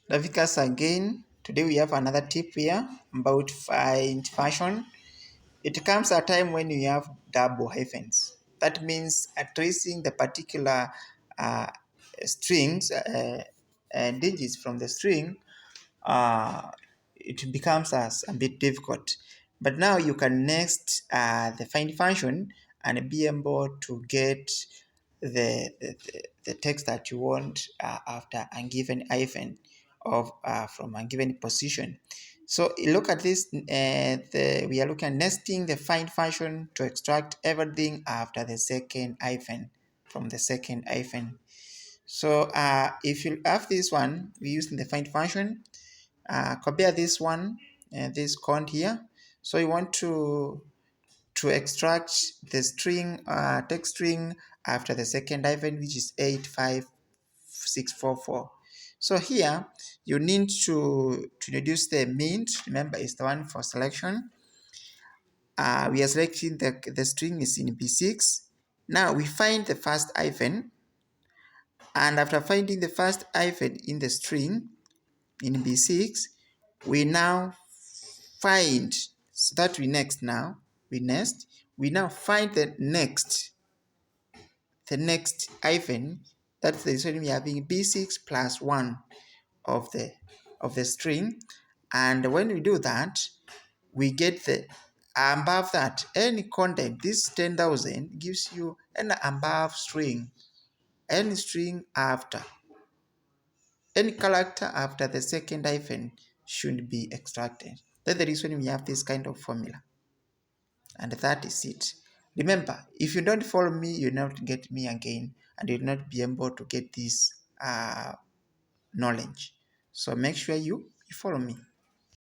Ravikas again. Today we have another tip here about find function. It comes at a time when you have double hyphens. That means tracing the particular uh, strings, digits from the string, it becomes as a bit difficult. But now you can next the find function and be able to get the text that you want after a given hyphen of from a given position. So look at this. We are looking at nesting the find function to extract everything after the second hyphen from the second hyphen. So if you have this one, we use in the find function. Compare this one and this count here. So you want to extract the string text string after the second hyphen, which is 85644. So here you need to introduce the mint. Remember, it's the one for selection. We are selecting the string is in B6. Now we find the first hyphen, and after finding the first hyphen in the string in B6, we now find, so that we next we now find the next hyphen. That's the reason we are having B6 plus 1 of the string. And when we do that, we get the above that any content. This 10,000 gives you an above string, any string after any character after the second hyphen should be extracted. That's the reason we have this kind of formula. And that is it. Remember, if you don't follow me, you'll not get me again, and you'll not be able to get this knowledge. So make sure you follow me.